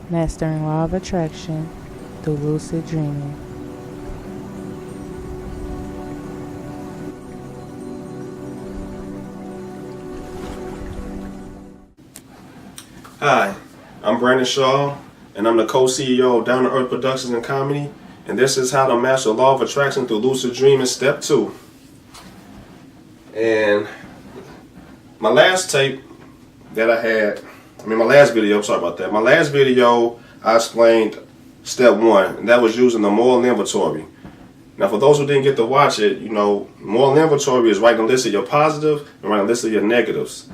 Mastering Law of Attraction through Lucid Dreaming. Hi, I'm Brandon Shaw, and I'm the co-CEO of Down to Earth Productions and Comedy, and this is how to master Law of Attraction through Lucid Dreaming Step 2. And my last tape that I had, my last video, sorry about that. My last video, I explained Step 1, and that was using the moral inventory. Now, for those who didn't get to watch it, moral inventory is writing a list of your positive and writing a list of your negatives.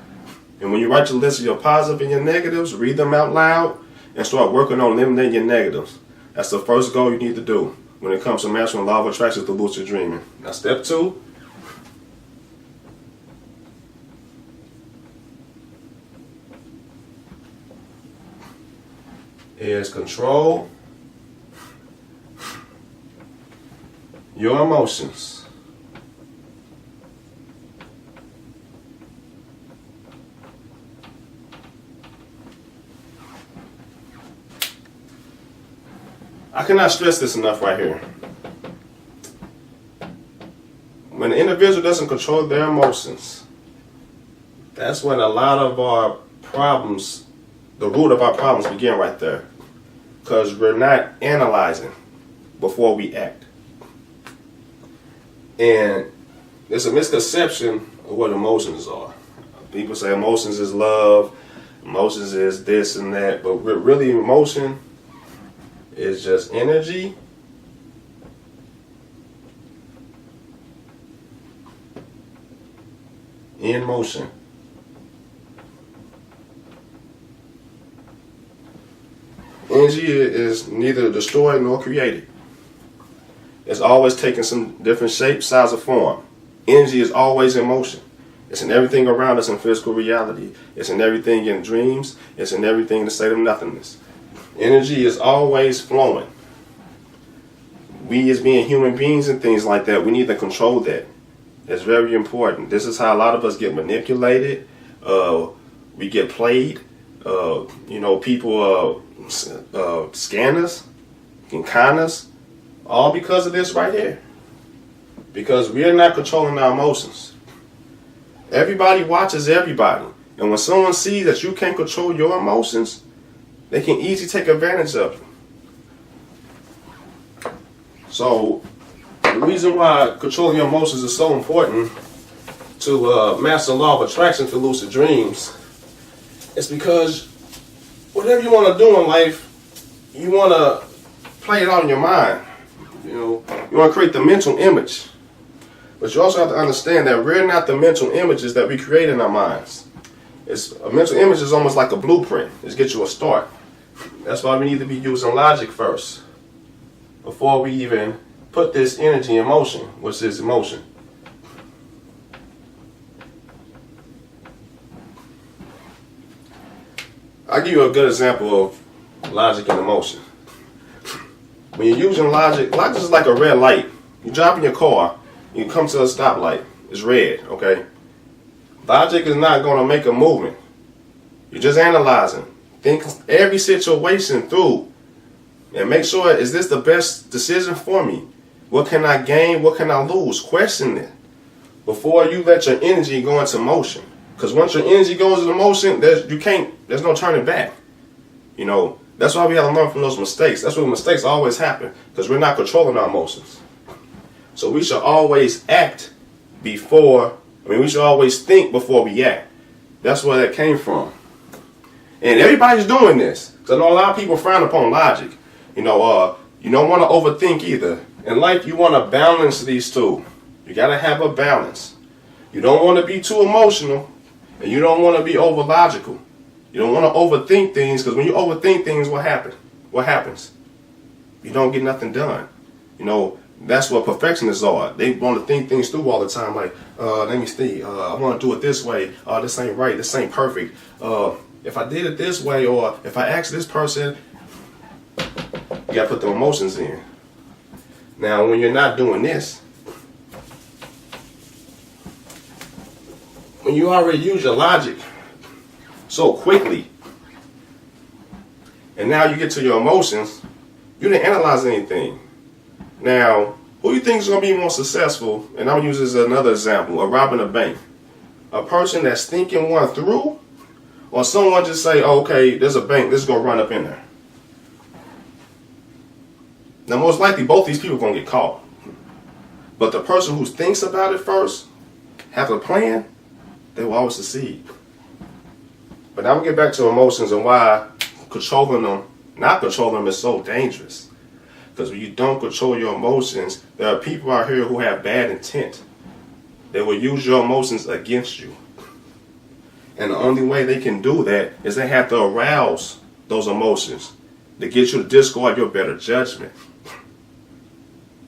And when you write your list of your positive and your negatives, read them out loud and start working on eliminating your negatives. That's the first goal you need to do when it comes to mastering Law of Attraction through Lucid Dreaming. Now, Step 2. Is control your emotions. I cannot stress this enough right here. When an individual doesn't control their emotions, that's when a lot of our problems, the root of our problems begin right there. Because we're not analyzing before we act. And there's a misconception of what emotions are. People say emotions is love, emotions is this and that, but really emotion is just energy in motion. Energy is neither destroyed nor created. It's always taking some different shape, size, or form. Energy is always in motion. It's in everything around us in physical reality. It's in everything in dreams. It's in everything in the state of nothingness. Energy is always flowing. We as being human beings and things like that, we need to control that. It's very important. This is how a lot of us get manipulated. We get played. People scam us and con us, all because of this right here. Because we are not controlling our emotions. Everybody watches everybody, and when someone sees that you can't control your emotions, they can easily take advantage of you. So the reason why controlling your emotions is so important to master the Law of Attraction through lucid dreams is because whatever you want to do in life, you want to play it out in your mind. You want to create the mental image. But you also have to understand that we're not the mental images that we create in our minds. A mental image is almost like a blueprint. It gets you a start. That's why we need to be using logic first before we even put this energy in motion. What's this emotion? I'll give you a good example of logic and emotion. When you're using logic is like a red light. You drive in your car, you come to a stoplight, it's red, okay? Logic is not going to make a movement. You're just analyzing. Think every situation through and make sure, is this the best decision for me? What can I gain? What can I lose? Question it before you let your energy go into motion. Because once your energy goes into motion, there's no turning back. That's why we have to learn from those mistakes. That's why mistakes always happen, because we're not controlling our emotions. So we should always act we should always think before we act. That's where that came from. And everybody's doing this. Because I know a lot of people frown upon logic. You don't want to overthink either. In life, you want to balance these two. You got to have a balance. You don't want to be too emotional, and you don't want to be over logical. You don't want to overthink things, because when you overthink things, what happens? You don't get nothing done. That's what perfectionists are. They want to think things through all the time. Like, let me see. I want to do it this way. This ain't right. This ain't perfect. If I did it this way, or if I asked this person, you got to put the emotions in. Now, when you're not doing this, when you already use your logic so quickly, And now you get to your emotions, you didn't analyze anything. Now, who do you think is going to be more successful? And I'm going to use this as another example of robbing a bank. A person that's thinking one through, or someone just say, oh, okay, there's a bank, let's go run up in there. Now, most likely, both these people are going to get caught. But the person who thinks about it first, have a plan, they will always succeed. But now we get back to emotions and why controlling them, not controlling them, is so dangerous. Because when you don't control your emotions, there are people out here who have bad intent. They will use your emotions against you. And the only way they can do that is they have to arouse those emotions to get you to discard your better judgment.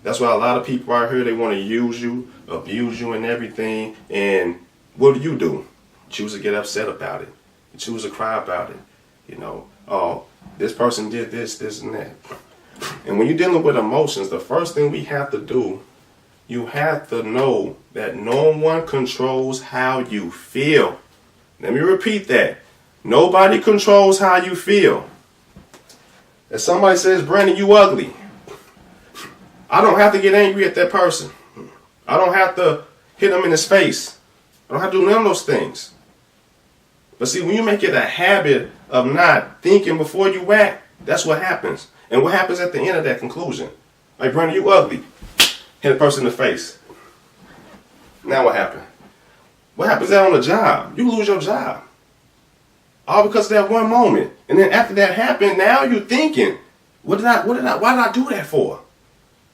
That's why a lot of people out here, they want to use you, abuse you and everything. And what do? You choose to get upset about it. You choose to cry about it. You know, oh, this person did this, this, and that. And when you're dealing with emotions, the first thing we have to do, you have to know that no one controls how you feel. Let me repeat that. Nobody controls how you feel. If somebody says, Brandon, you ugly, I don't have to get angry at that person. I don't have to hit them in his face. I don't have to do none of those things. But see, when you make it a habit of not thinking before you act, that's what happens. And what happens at the end of that conclusion? Like, Brandon, you ugly. Hit a person in the face. Now what happened? What happens there on the job? You lose your job. All because of that one moment. And then after that happened, now you're thinking, why did I do that for?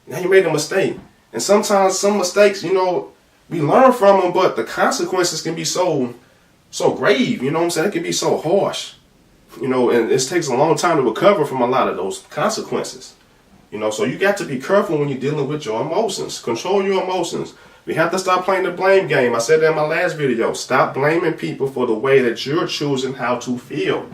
Now you made a mistake. And sometimes some mistakes, you know, we learn from them, but the consequences can be so grave, you know what I'm saying? It can be so harsh. You know, and it takes a long time to recover from a lot of those consequences. You know, so you got to be careful when you're dealing with your emotions. Control your emotions. We have to stop playing the blame game. I said that in my last video. Stop blaming people for the way that you're choosing how to feel.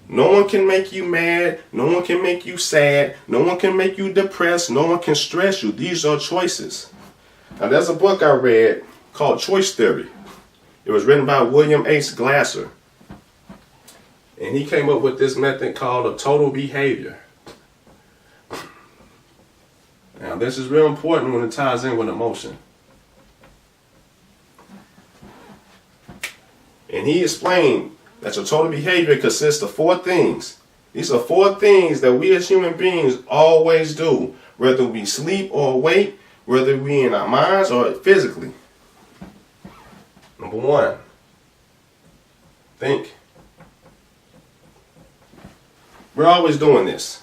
No one can make you mad. No one can make you sad. No one can make you depressed. No one can stress you. These are choices. Now, there's a book I read called Choice Theory. It was written by William H. Glasser. And he came up with this method called a total behavior. Now, this is real important when it ties in with emotion. And he explained that your total behavior consists of 4 things. These are 4 things that we as human beings always do, whether we sleep or awake, whether we in our minds or physically. Number 1, think. We're always doing this.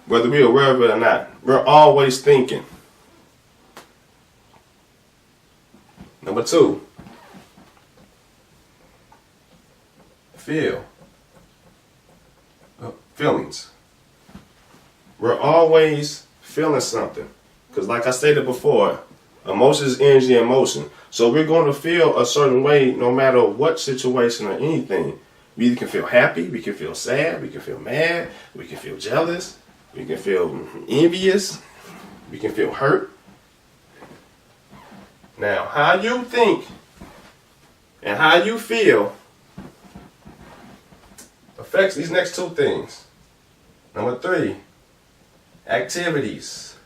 Whether we're aware of it or not, we're always thinking. Number 2, feel. Feelings. We're always feeling something. Because like I stated before, emotion is energy in motion. So we're going to feel a certain way no matter what situation or anything. We either can feel happy, we can feel sad, we can feel mad, we can feel jealous, we can feel envious, we can feel hurt. Now, how you think and how you feel affects these next 2 things. Number 3, activities.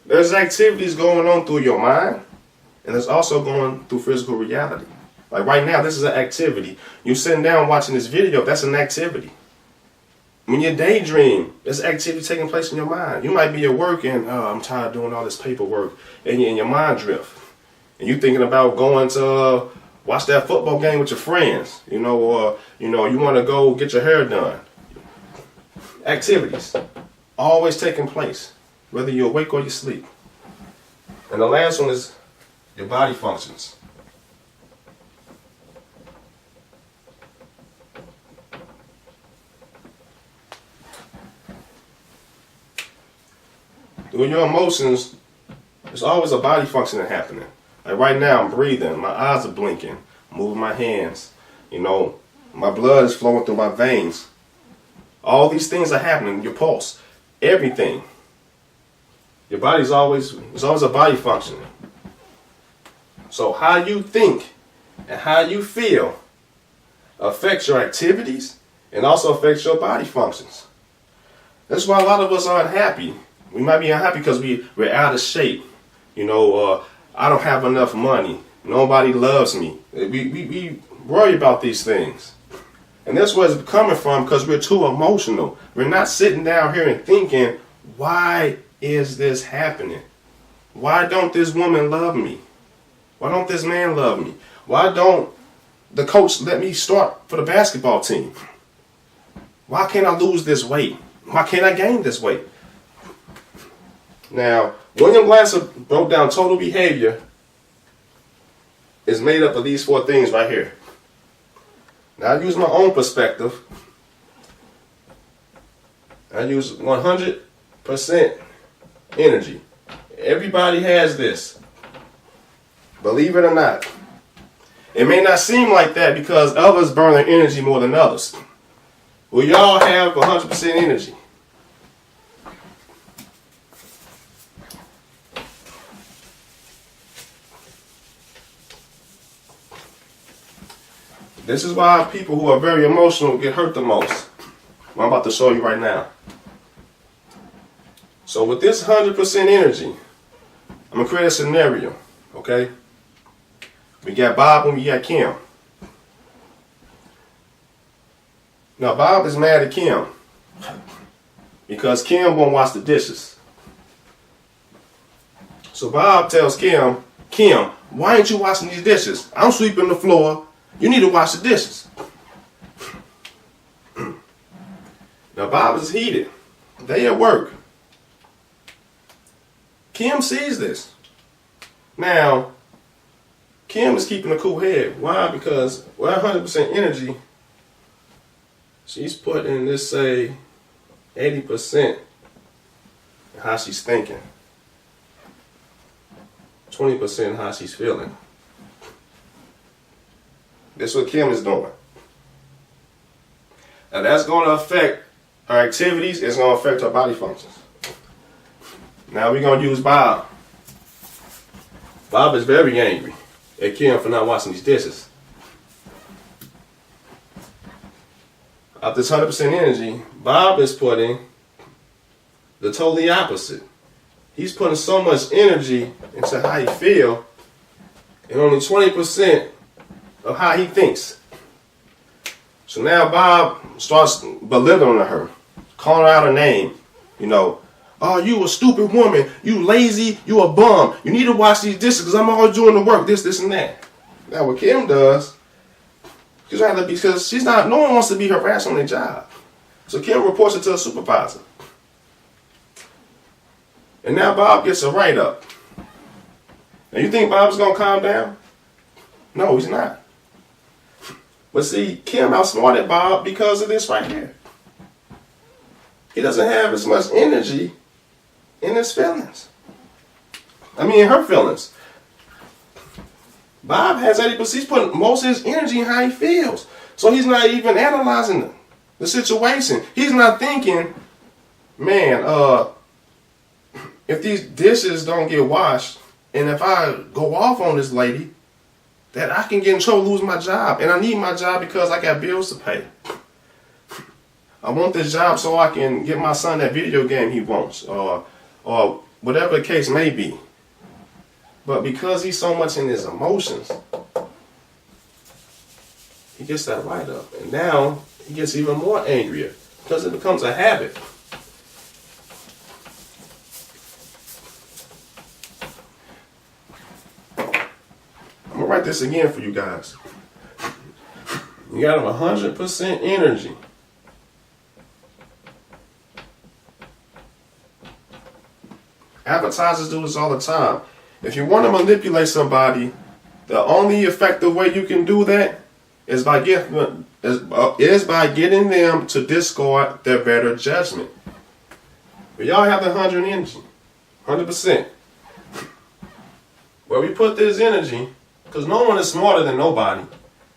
There's activities going on through your mind, and there's also going through physical reality. Like right now, this is an activity. You sitting down watching this video, that's an activity. When you daydream, there's activity taking place in your mind. You might be at work and, I'm tired of doing all this paperwork, and your mind drift. And you're thinking about going to watch that football game with your friends, you know, or, you know, you want to go get your hair done. Activities always taking place, whether you're awake or you sleep. And the last one is your body functions. Through your emotions, there's always a body function happening. Like right now, I'm breathing, my eyes are blinking, moving my hands, you know, my blood is flowing through my veins. All these things are happening, your pulse, everything. Your body's always, there's always a body function. So how you think and how you feel affects your activities and also affects your body functions. That's why a lot of us are unhappy. We might be unhappy because we're out of shape. I don't have enough money. Nobody loves me. We worry about these things. And that's where it's coming from, because we're too emotional. We're not sitting down here and thinking, why is this happening? Why don't this woman love me? Why don't this man love me? Why don't the coach let me start for the basketball team? Why can't I lose this weight? Why can't I gain this weight? Now, William Glasser broke down total behavior is made up of these 4 things right here. Now, I use my own perspective. I use 100% energy. Everybody has this. Believe it or not. It may not seem like that because others burn their energy more than others. We all have 100% energy. This is why people who are very emotional get hurt the most. What I'm about to show you right now. So with this 100% energy, I'm going to create a scenario, okay? We got Bob and we got Kim. Now Bob is mad at Kim because Kim won't wash the dishes. So Bob tells Kim, why ain't you washing these dishes? I'm sweeping the floor. You need to wash the dishes. Now Bob is heated. They at work. Kim sees this. Now, Kim is keeping a cool head. Why? Because with 100% energy, she's putting, let's say, 80% in how she's thinking. 20% in how she's feeling. That's what Kim is doing. Now that's going to affect her activities. It's going to affect her body functions. Now we're going to use Bob. Bob is very angry at Kim for not washing these dishes. Out this 100% energy, Bob is putting the totally opposite. He's putting so much energy into how he feels and only 20% of how he thinks. So now Bob starts belittling her, calling her out a name. Oh, you a stupid woman. You lazy. You a bum. You need to wash these dishes because I'm always doing the work. This, and that. Now what Kim does, because she's not. No one wants to be harassed on their job. So Kim reports it to her supervisor. And now Bob gets a write-up. Now you think Bob's gonna calm down? No, he's not. But see, Kim outsmarted Bob because of this right here. He doesn't have as much energy in his feelings. In her feelings. Bob has 80%. He's putting most of his energy in how he feels. So he's not even analyzing the situation. He's not thinking, man, if these dishes don't get washed, and if I go off on this lady, that I can get in trouble, lose my job. And I need my job because I got bills to pay. I want this job so I can get my son that video game he wants, or whatever the case may be. But because he's so much in his emotions, he gets that write-up. And now he gets even more angrier because it becomes a habit. I'm going to write this again for you guys. You got 100% energy. Advertisers do this all the time. If you want to manipulate somebody, the only effective way you can do that is by getting them to discard their better judgment. But y'all have the 100 energy, 100%. Where we put this energy, because no one is smarter than nobody.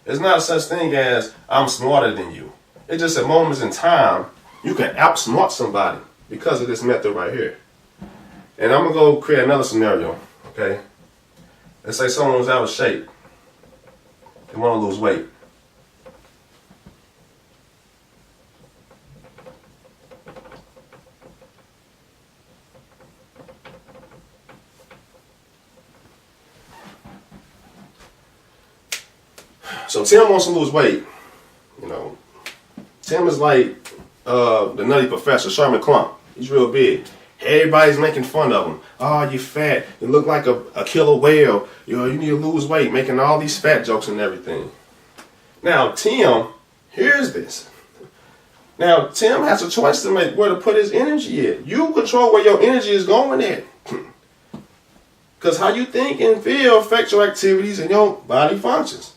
There's not such thing as I'm smarter than you. It's just at moments in time you can outsmart somebody because of this method right here. And I'm going to go create another scenario, okay? Let's say someone was out of shape. They want to lose weight. So Tim wants to lose weight. You know, Tim is like the Nutty Professor, Sherman Clump. He's real big. Everybody's making fun of him. Oh, you fat. You look like a killer whale. You know, you need to lose weight. Making all these fat jokes and everything. Now, Tim hears this. Now, Tim has a choice to make where to put his energy at. You control where your energy is going at. Because how you think and feel affects your activities and your body functions.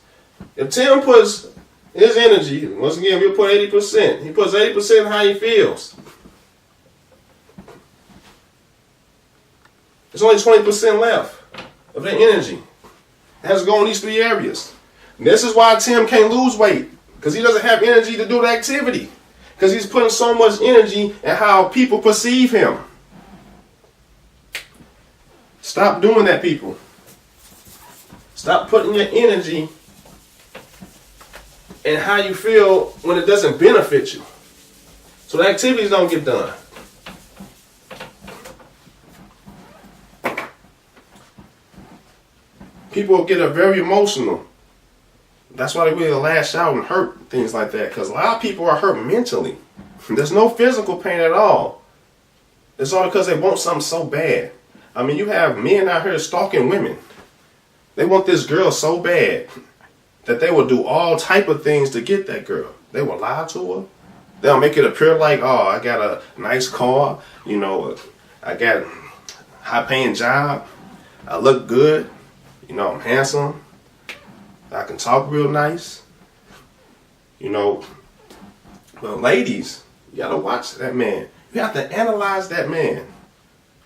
If Tim puts his energy, once again, we'll put 80%. He puts 80% in how he feels. There's only 20% left of their energy. It has to go in these three areas. And this is why Tim can't lose weight. Because he doesn't have energy to do the activity. Because he's putting so much energy in how people perceive him. Stop doing that, people. Stop putting your energy in how you feel when it doesn't benefit you. So the activities don't get done. People get very emotional. That's why they really lash out and hurt, things like that. Because a lot of people are hurt mentally. There's no physical pain at all. It's all because they want something so bad. I mean, you have men out here stalking women. They want this girl so bad that they will do all type of things to get that girl. They will lie to her. They'll make it appear like, oh, I got a nice car. You know, I got a high-paying job. I look good. You know, I'm handsome. I can talk real nice. You know, well, ladies, you gotta watch that man. You have to analyze that man.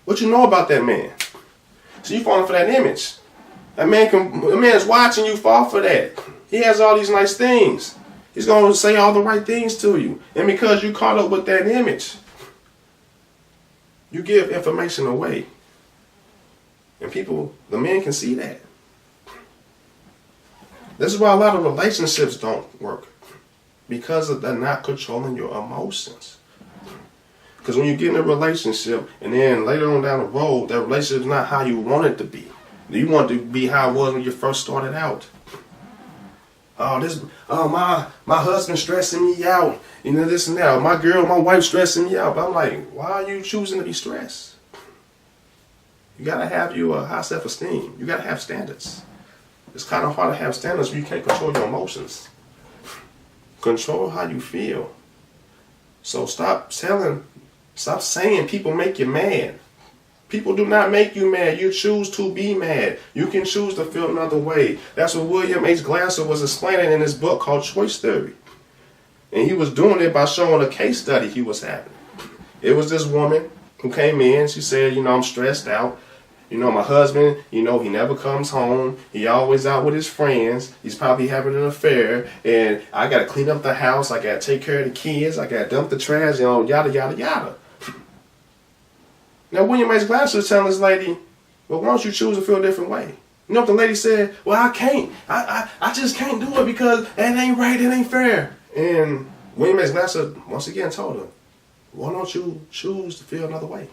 What you know about that man? So you falling for that image. That man's watching you fall for that. He has all these nice things. He's gonna say all the right things to you. And because you caught up with that image, you give information away. And people, the men can see that. This is why a lot of relationships don't work. Because they're not controlling your emotions. Because when you get in a relationship and then later on down the road, that relationship is not how you want it to be. You want it to be how it was when you first started out. My husband's stressing me out. You know, this and that. My wife's stressing me out. But I'm like, why are you choosing to be stressed? You gotta have your high self-esteem. You gotta have standards. It's kind of hard to have standards when you can't control your emotions. Control how you feel. So stop saying people make you mad. People do not make you mad. You choose to be mad. You can choose to feel another way. That's what William H. Glasser was explaining in his book called Choice Theory. And he was doing it by showing a case study he was having. It was this woman who came in. She said, you know, I'm stressed out. You know, my husband, you know, he never comes home. He always out with his friends. He's probably having an affair. And I got to clean up the house. I got to take care of the kids. I got to dump the trash, you know, yada, yada, yada. Now, William H. Glasser is telling this lady, well, why don't you choose to feel a different way? You know what the lady said? Well, I can't. I just can't do it because that ain't right. It ain't fair. And William H. Glasser, once again, told her, why don't you choose to feel another way?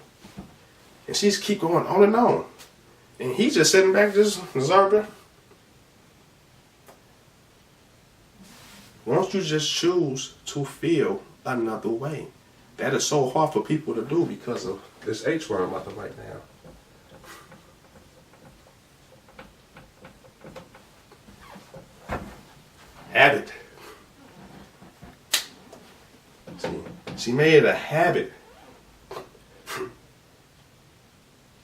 And she's keep going on and on. And he's just sitting back just observing. Why don't you just choose to feel another way? That is so hard for people to do because of this H word I'm about to write down. Habit. See, she made it a habit.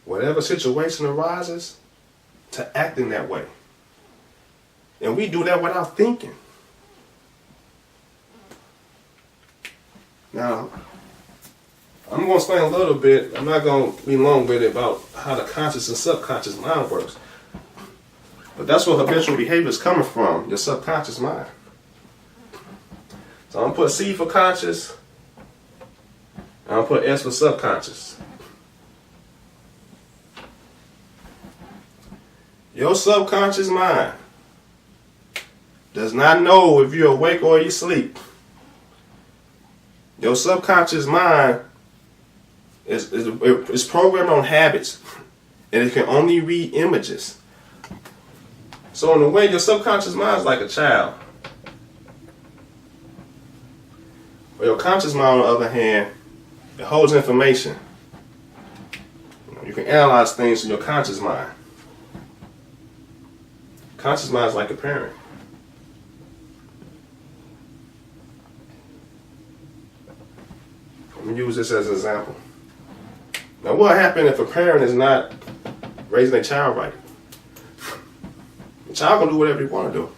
Whatever situation arises, to act in that way. And we do that without thinking. Now, I'm going to explain a little bit. I'm not going to be long with it about how the conscious and subconscious mind works. But that's where habitual behavior is coming from, your subconscious mind. So I'm going to put C for conscious. I'm going to put S for subconscious. Your subconscious mind does not know if you're awake or you sleep. Your subconscious mind is programmed on habits, and it can only read images. So in a way, your subconscious mind is like a child. But your conscious mind, on the other hand, it holds information. You can analyze things in your conscious mind. Conscious mind is like a parent. Let me use this as an example. Now, what happens if a parent is not raising a child right? The child can do whatever they want to do.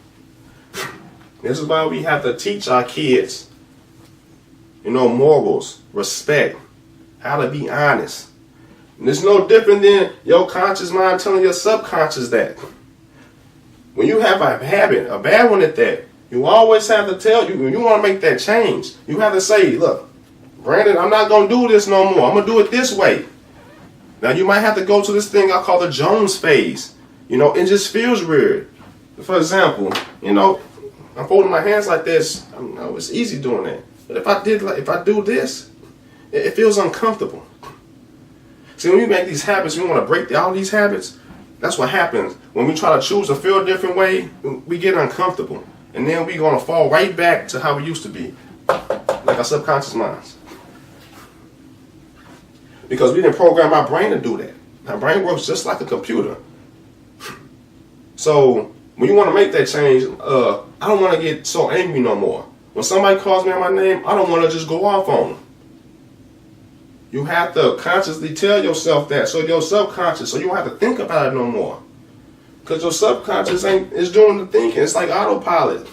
This is why we have to teach our kids, morals, respect, how to be honest. And it's no different than your conscious mind telling your subconscious that. When you have a habit, a bad one at that, you always have to tell you, when you want to make that change, you have to say, look, Brandon, I'm not going to do this no more. I'm going to do it this way. Now, you might have to go to this thing I call the Jones phase. It just feels weird. For example, I'm folding my hands like this. It's easy doing that. But if I do this, it feels uncomfortable. See, when we make these habits, we want to break all these habits. That's what happens. When we try to choose to feel a different way, we get uncomfortable. And then we're going to fall right back to how we used to be. Like our subconscious minds. Because we didn't program our brain to do that. Our brain works just like a computer. So, when you want to make that change, I don't want to get so angry no more. When somebody calls me on my name, I don't want to just go off on them. You have to consciously tell yourself that, so your subconscious, so you don't have to think about it no more. Because your subconscious is doing the thinking. It's like autopilot.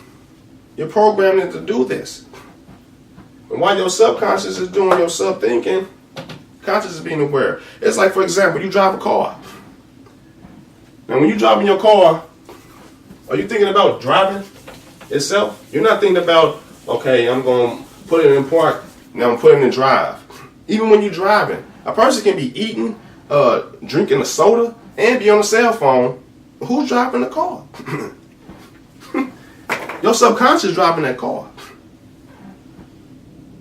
You're programming it to do this. And while your subconscious is doing your sub-thinking, conscious is being aware. It's like, for example, you drive a car. Now, when you drive in your car, are you thinking about driving itself? You're not thinking about, okay, I'm going to put it in park, now I'm putting it in drive. Even when you're driving, a person can be eating, drinking a soda, and be on a cell phone. Who's driving the car? Your subconscious driving that car.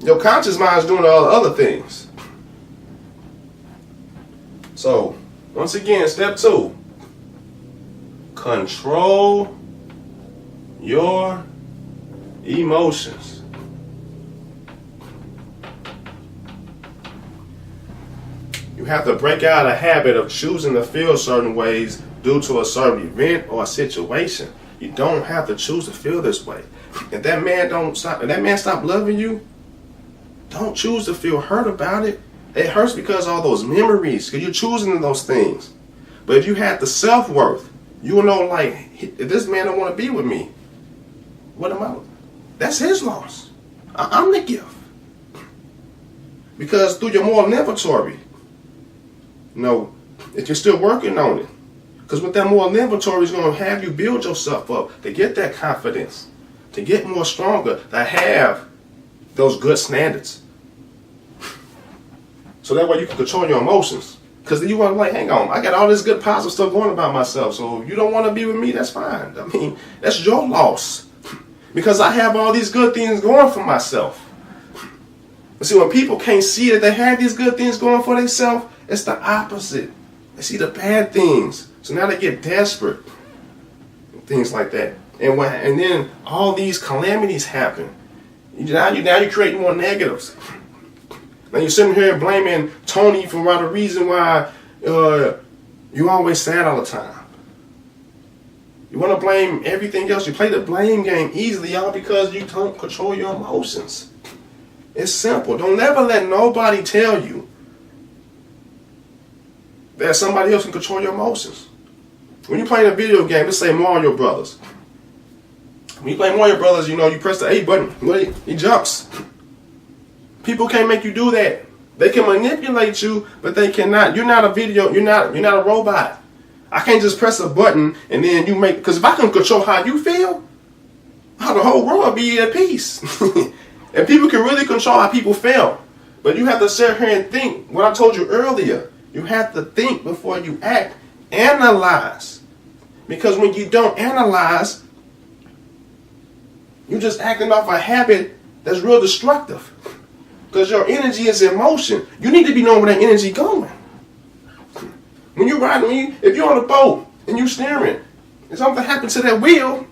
Your conscious mind is doing all the other things. So, once again, step 2. Control your emotions. You have to break out a habit of choosing to feel certain ways due to a certain event or a situation. You don't have to choose to feel this way. If that man stop loving you, don't choose to feel hurt about it. It hurts because of all those memories, because you're choosing those things. But if you had the self-worth, you will know, like, if this man don't want to be with me, what am I? That's his loss. I'm the gift. Because through your moral inventory, if you're still working on it, because with that moral inventory is going to have you build yourself up to get that confidence, to get more stronger, to have those good standards. So that way you can control your emotions. Because you want to, like, hang on, I got all this good positive stuff going about myself, so if you don't want to be with me, that's fine. I mean, that's your loss. Because I have all these good things going for myself. But see, when people can't see that they have these good things going for themselves, it's the opposite. They see the bad things. So now they get desperate. And things like that. And then all these calamities happen. Now you create more negatives. Now you're sitting here blaming Tony for the reason why you always sad all the time. You want to blame everything else. You play the blame game easily, y'all, because you don't control your emotions. It's simple. Don't ever let nobody tell you that somebody else can control your emotions. When you're playing a video game, let's say Mario Brothers. When you play Mario Brothers, you press the A button, he jumps. People can't make you do that. They can manipulate you, but they cannot. You're not a robot. I can't just press a button and then because if I can control how you feel, how the whole world would be at peace. And people can really control how people feel. But you have to sit here and think, what I told you earlier, you have to think before you act. Analyze. Because when you don't analyze, you're just acting off a habit that's real destructive. Because your energy is in motion. You need to be knowing where that energy going. When you're riding, if you're on a boat and you're steering, and something happens to that wheel,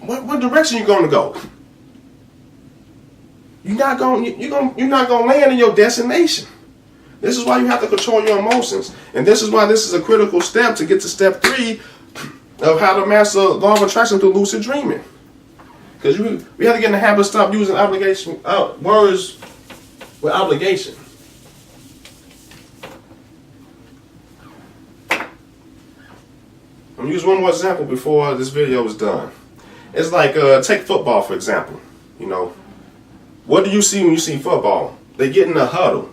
what direction you going to go? You're not going to land in your destination. This is why you have to control your emotions. And this is why this is a critical step to get to step 3 of how to master law of attraction through lucid dreaming. Because we have to get in the habit of stop using obligation words with obligation. I'm going to use one more example before this video is done. It's like, take football for example. You know, what do you see when you see football? They get in a huddle.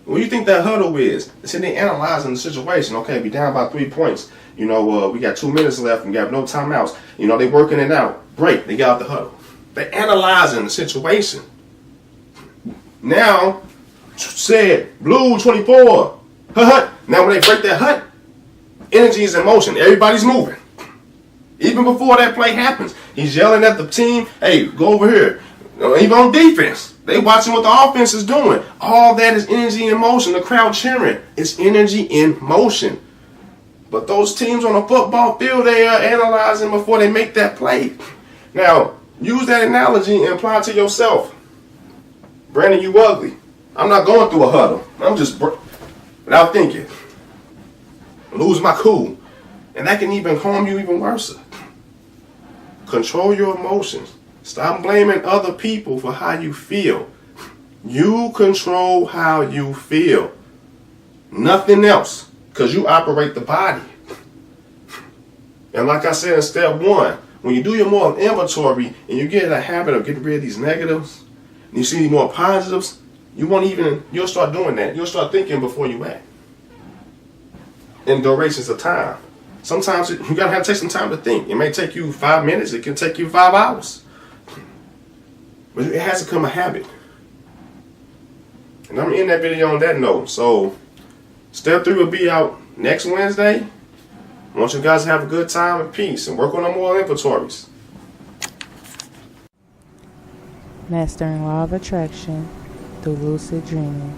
What do you think that huddle is? They analyzing the situation. Okay, we down by 3 points. You know, we got 2 minutes left and we have no timeouts. You know, they working it out. Great, they get out the huddle. They analyzing the situation. Now, said, blue 24. Hut. Now when they break that hut, energy is in motion. Everybody's moving. Even before that play happens, he's yelling at the team, hey, go over here. Even on defense, they watching what the offense is doing. All that is energy in motion. The crowd cheering. It's energy in motion. But those teams on a football field, they are analyzing before they make that play. Now, use that analogy and apply it to yourself. Brandon, you ugly. I'm not going through a huddle. I'm just without thinking. Lose my cool. And that can even harm you even worse. Control your emotions. Stop blaming other people for how you feel. You control how you feel. Nothing else. Because you operate the body. And like I said in step 1, when you do your moral inventory and you get in a habit of getting rid of these negatives, and you see more positives, you'll start doing that. You'll start thinking before you act. In durations of time. Sometimes you gotta have to take some time to think. It may take you 5 minutes, it can take you 5 hours. But it has to become a habit. And I'm gonna end that video on that note. So step 3 will be out next Wednesday. I want you guys to have a good time and peace and work on the moral inventories. Mastering law of attraction through lucid dreaming.